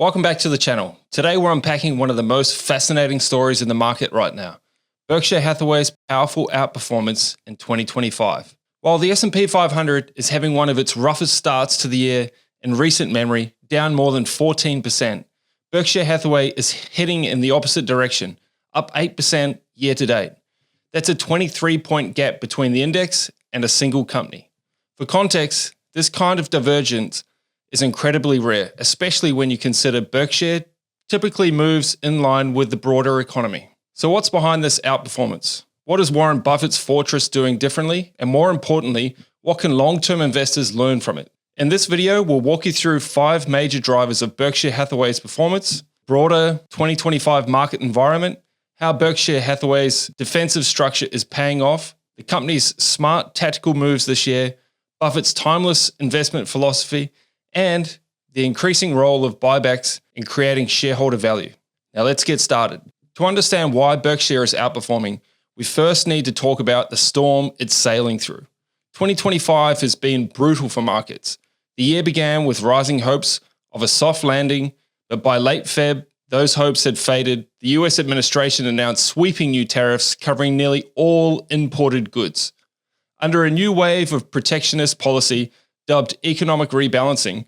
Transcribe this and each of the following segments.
Welcome back to the channel. Today we're unpacking one of the most fascinating stories in the market right now, Berkshire Hathaway's powerful outperformance in 2025. While the S&P 500 is having one of its roughest starts to the year in recent memory, down more than 14%, Berkshire Hathaway is heading in the opposite direction, up 8% year to date. That's a 23-point gap between the index and a single company. For context, this kind of divergence is incredibly rare, especially when you consider Berkshire typically moves in line with the broader economy. So what's behind this outperformance? What is Warren Buffett's fortress doing differently? And more importantly, what can long-term investors learn from it? In this video, we'll walk you through 5 major drivers of Berkshire Hathaway's performance, broader 2025 market environment, how Berkshire Hathaway's defensive structure is paying off, the company's smart tactical moves this year, Buffett's timeless investment philosophy, and the increasing role of buybacks in creating shareholder value. Now let's get started. To understand why Berkshire is outperforming, we first need to talk about the storm it's sailing through. 2025 has been brutal for markets. The year began with rising hopes of a soft landing, but by late Feb, those hopes had faded. The US administration announced sweeping new tariffs covering nearly all imported goods. Under a new wave of protectionist policy, dubbed economic rebalancing,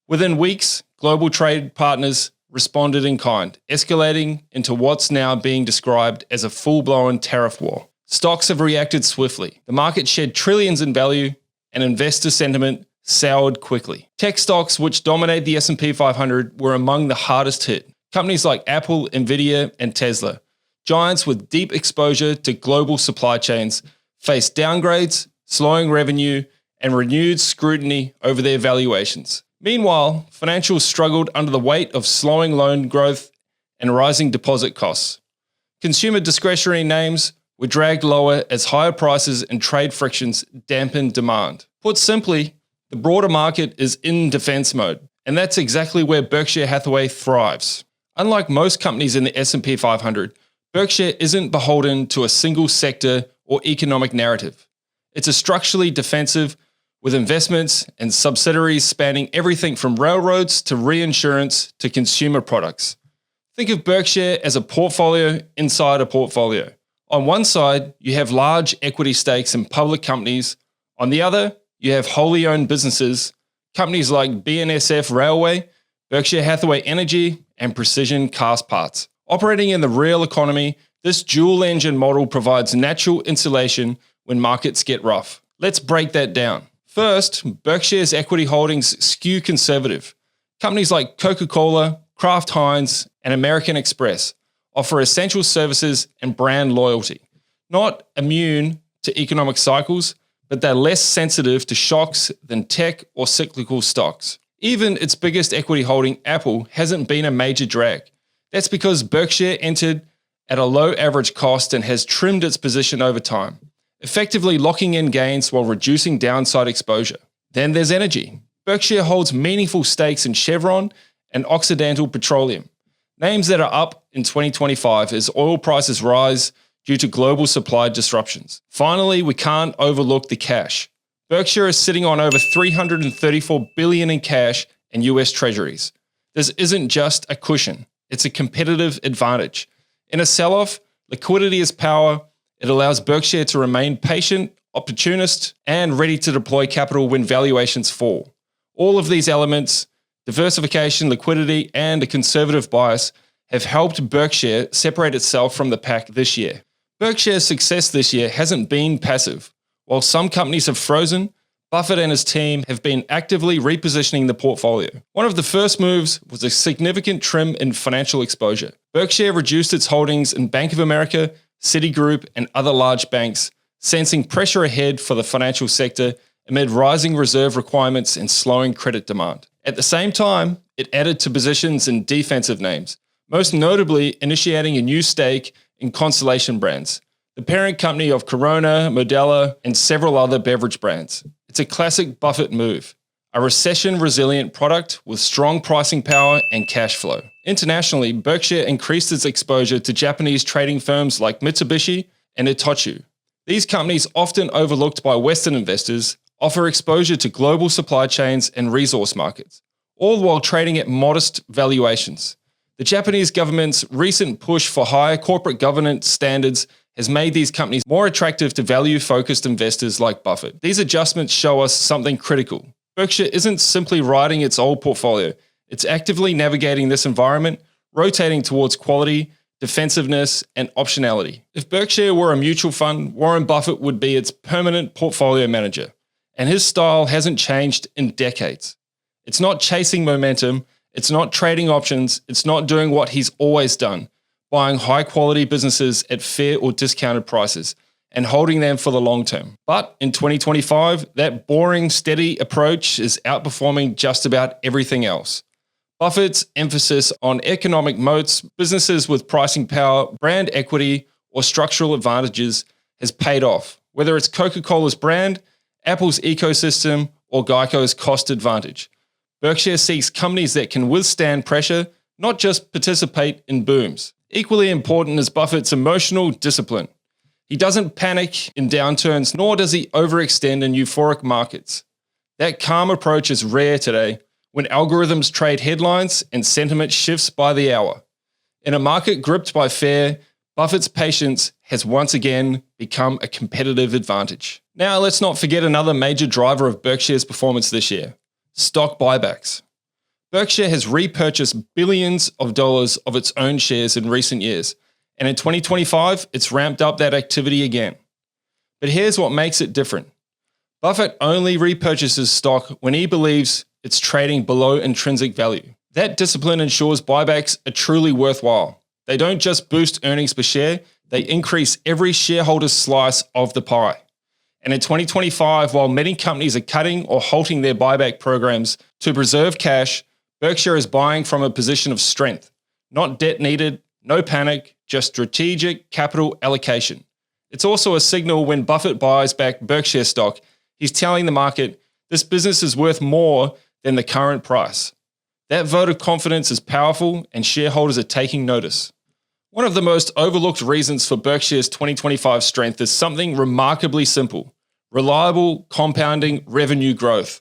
within weeks, global trade partners responded in kind, escalating into what's now being described as a full-blown tariff war. Stocks have reacted swiftly. The market shed trillions in value, and investor sentiment soured quickly. Tech stocks, which dominate the S&P 500, were among the hardest hit. Companies like Apple, Nvidia, and Tesla, giants with deep exposure to global supply chains, faced downgrades, slowing revenue, and renewed scrutiny over their valuations. Meanwhile, financials struggled under the weight of slowing loan growth and rising deposit costs. Consumer discretionary names were dragged lower as higher prices and trade frictions dampened demand. Put simply, the broader market is in defense mode, and that's exactly where Berkshire Hathaway thrives. Unlike most companies in the S&P 500, Berkshire isn't beholden to a single sector or economic narrative. It's a structurally defensive with investments and subsidiaries spanning everything from railroads to reinsurance to consumer products. Think of Berkshire as a portfolio inside a portfolio. On one side, you have large equity stakes in public companies. On the other, you have wholly owned businesses, companies like BNSF Railway, Berkshire Hathaway Energy, and Precision Cast Parts. Operating in the real economy, this dual-engine model provides natural insulation when markets get rough. Let's break that down. First, Berkshire's equity holdings skew conservative. Companies like Coca-Cola, Kraft Heinz, and American Express offer essential services and brand loyalty. Not immune to economic cycles, but they're less sensitive to shocks than tech or cyclical stocks. Even its biggest equity holding, Apple, hasn't been a major drag. That's because Berkshire entered at a low average cost and has trimmed its position over time, effectively locking in gains while reducing downside exposure. Then there's energy. Berkshire holds meaningful stakes in Chevron and Occidental Petroleum, names that are up in 2025 as oil prices rise due to global supply disruptions. Finally, we can't overlook the cash. Berkshire is sitting on over $334 billion in cash and US treasuries. This isn't just a cushion, it's a competitive advantage. In a sell-off, liquidity is power. It allows Berkshire to remain patient, opportunist, and ready to deploy capital when valuations fall. All of these elements, diversification, liquidity, and a conservative bias, have helped Berkshire separate itself from the pack this year. Berkshire's success this year hasn't been passive. While some companies have frozen, Buffett and his team have been actively repositioning the portfolio. One of the first moves was a significant trim in financial exposure. Berkshire reduced its holdings in Bank of America, Citigroup, and other large banks, sensing pressure ahead for the financial sector amid rising reserve requirements and slowing credit demand. At the same time, it added to positions in defensive names, most notably initiating a new stake in Constellation Brands, the parent company of Corona, Modelo, and several other beverage brands. It's a classic Buffett move, a recession-resilient product with strong pricing power and cash flow. Internationally, Berkshire increased its exposure to Japanese trading firms like Mitsubishi and Itochu. These companies, often overlooked by Western investors, offer exposure to global supply chains and resource markets, all while trading at modest valuations. The Japanese government's recent push for higher corporate governance standards has made these companies more attractive to value-focused investors like Buffett. These adjustments show us something critical. Berkshire isn't simply riding its old portfolio. It's actively navigating this environment, rotating towards quality, defensiveness, and optionality. If Berkshire were a mutual fund, Warren Buffett would be its permanent portfolio manager, and his style hasn't changed in decades. It's not chasing momentum, it's not trading options, it's not doing what he's always done, buying high-quality businesses at fair or discounted prices and holding them for the long term. But in 2025, that boring, steady approach is outperforming just about everything else. Buffett's emphasis on economic moats, businesses with pricing power, brand equity, or structural advantages has paid off, whether it's Coca-Cola's brand, Apple's ecosystem, or Geico's cost advantage. Berkshire seeks companies that can withstand pressure, not just participate in booms. Equally important is Buffett's emotional discipline. He doesn't panic in downturns, nor does he overextend in euphoric markets. That calm approach is rare today, when algorithms trade headlines and sentiment shifts by the hour. In a market gripped by fear, Buffett's patience has once again become a competitive advantage. Now, let's not forget another major driver of Berkshire's performance this year: stock buybacks. Berkshire has repurchased billions of dollars of its own shares in recent years, and in 2025, it's ramped up that activity again. But here's what makes it different. Buffett only repurchases stock when he believes it's trading below intrinsic value. That discipline ensures buybacks are truly worthwhile. They don't just boost earnings per share, they increase every shareholder's slice of the pie. And in 2025, while many companies are cutting or halting their buyback programs to preserve cash, Berkshire is buying from a position of strength. Not debt needed, no panic, just strategic capital allocation. It's also a signal when Buffett buys back Berkshire stock, he's telling the market, this business is worth more than the current price. That vote of confidence is powerful and shareholders are taking notice. One of the most overlooked reasons for Berkshire's 2025 strength is something remarkably simple: reliable, compounding revenue growth.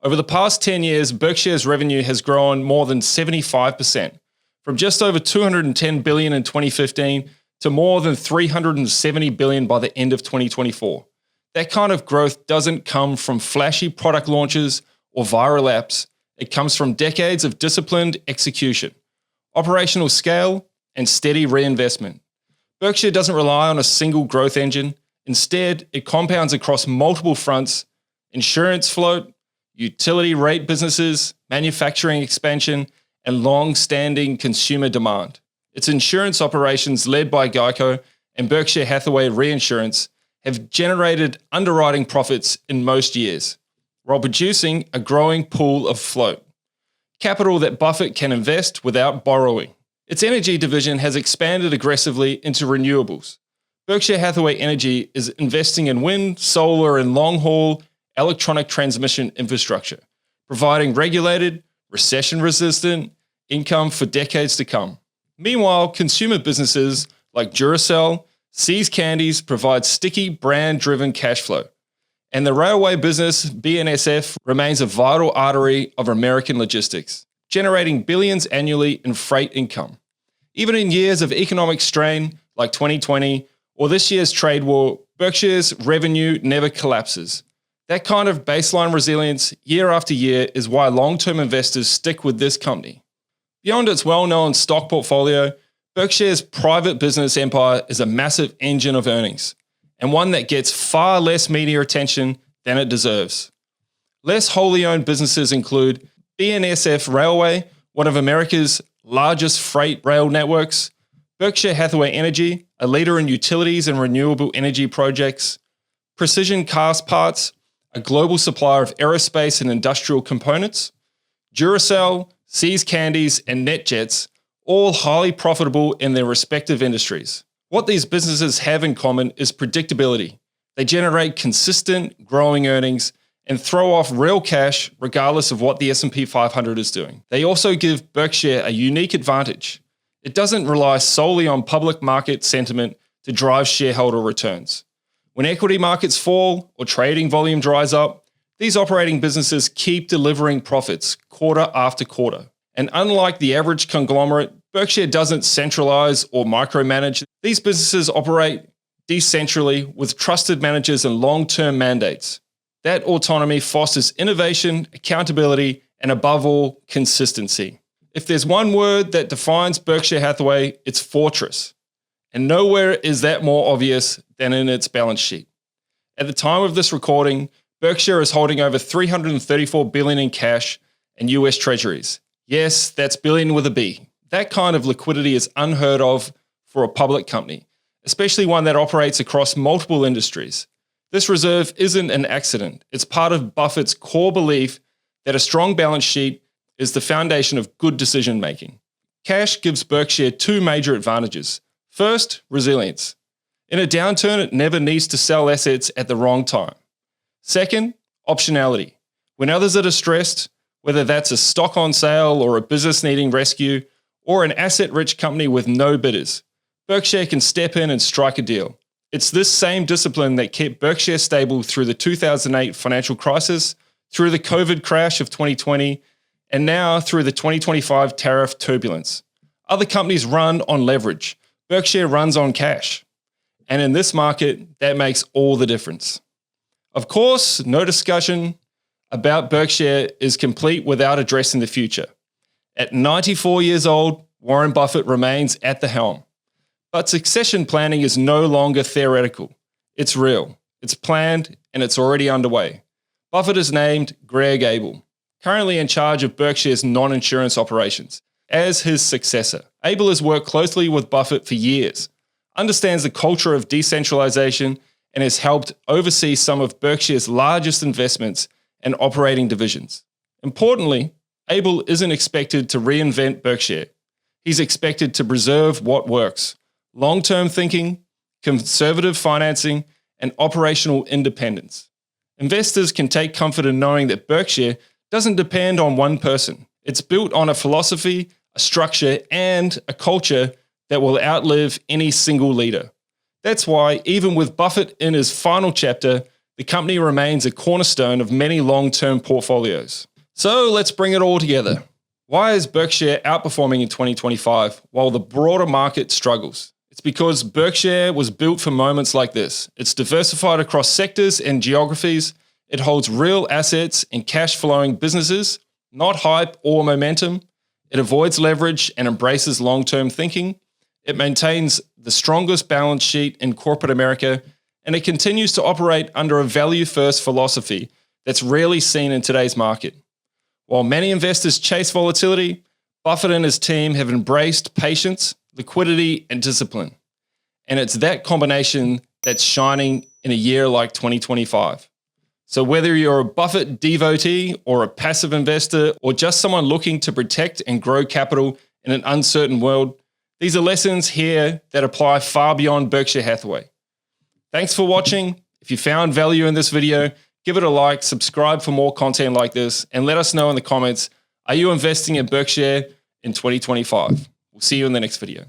Over the past 10 years, Berkshire's revenue has grown more than 75%, from just over $210 billion in 2015 to more than $370 billion by the end of 2024. That kind of growth doesn't come from flashy product launches or viral apps. It comes from decades of disciplined execution, operational scale, and steady reinvestment. Berkshire doesn't rely on a single growth engine. Instead, it compounds across multiple fronts: insurance float, utility rate businesses, manufacturing expansion, and long-standing consumer demand. Its insurance operations, led by Geico and Berkshire Hathaway Reinsurance, have generated underwriting profits in most years, while producing a growing pool of float, capital that Buffett can invest without borrowing. Its energy division has expanded aggressively into renewables. Berkshire Hathaway Energy is investing in wind, solar, and long-haul electronic transmission infrastructure, providing regulated, recession-resistant income for decades to come. Meanwhile, consumer businesses like Duracell, See's Candies provide sticky, brand-driven cash flow. And the railway business, BNSF, remains a vital artery of American logistics, generating billions annually in freight income. Even in years of economic strain, like 2020, or this year's trade war, Berkshire's revenue never collapses. That kind of baseline resilience, year after year, is why long-term investors stick with this company. Beyond its well-known stock portfolio, Berkshire's private business empire is a massive engine of earnings, and one that gets far less media attention than it deserves. Less wholly owned businesses include BNSF Railway, one of America's largest freight rail networks; Berkshire Hathaway Energy, a leader in utilities and renewable energy projects; Precision Cast Parts, a global supplier of aerospace and industrial components; Duracell, See's Candies, and NetJets, all highly profitable in their respective industries. What these businesses have in common is predictability. They generate consistent, growing earnings and throw off real cash regardless of what the S&P 500 is doing. They also give Berkshire a unique advantage. It doesn't rely solely on public market sentiment to drive shareholder returns. When equity markets fall or trading volume dries up, These operating businesses keep delivering profits quarter after quarter. And unlike the average conglomerate, Berkshire doesn't centralize or micromanage. These businesses operate decentrally with trusted managers and long-term mandates. That autonomy fosters innovation, accountability, and above all, consistency. If there's one word that defines Berkshire Hathaway, it's fortress. And nowhere is that more obvious than in its balance sheet. At the time of this recording, Berkshire is holding over $334 billion in cash and US treasuries. Yes, that's billion with a B. That kind of liquidity is unheard of for a public company, especially one that operates across multiple industries. This reserve isn't an accident. It's part of Buffett's core belief that a strong balance sheet is the foundation of good decision making. Cash gives Berkshire two major advantages. First, resilience. In a downturn, it never needs to sell assets at the wrong time. Second, optionality. When others are distressed, whether that's a stock on sale or a business needing rescue or an asset-rich company with no bidders, Berkshire can step in and strike a deal. It's this same discipline that kept Berkshire stable through the 2008 financial crisis, through the COVID crash of 2020, and now through the 2025 tariff turbulence. Other companies run on leverage. Berkshire runs on cash. And in this market, that makes all the difference. Of course, no discussion about Berkshire is complete without addressing the future. At 94 years old, Warren Buffett remains at the helm. But succession planning is no longer theoretical. It's real, it's planned, and it's already underway. Buffett has named Greg Abel, currently in charge of Berkshire's non-insurance operations, as his successor. Abel has worked closely with Buffett for years, understands the culture of decentralization, and has helped oversee some of Berkshire's largest investments and operating divisions. Importantly, Abel isn't expected to reinvent Berkshire. He's expected to preserve what works: long-term thinking, conservative financing, and operational independence. Investors can take comfort in knowing that Berkshire doesn't depend on one person. It's built on a philosophy, a structure, and a culture that will outlive any single leader. That's why, even with Buffett in his final chapter, the company remains a cornerstone of many long-term portfolios. So let's bring it all together. Why is Berkshire outperforming in 2025 while the broader market struggles? It's because Berkshire was built for moments like this. It's diversified across sectors and geographies. It holds real assets and cash-flowing businesses, not hype or momentum. It avoids leverage and embraces long-term thinking. It maintains the strongest balance sheet in corporate America, and it continues to operate under a value-first philosophy that's rarely seen in today's market. While many investors chase volatility, Buffett and his team have embraced patience, liquidity, and discipline. And it's that combination that's shining in a year like 2025. So whether you're a Buffett devotee or a passive investor or just someone looking to protect and grow capital in an uncertain world, these are lessons here that apply far beyond Berkshire Hathaway. Thanks for watching. If you found value in this video, give it a like, subscribe for more content like this, and let us know in the comments, are you investing in Berkshire in 2025? We'll see you in the next video.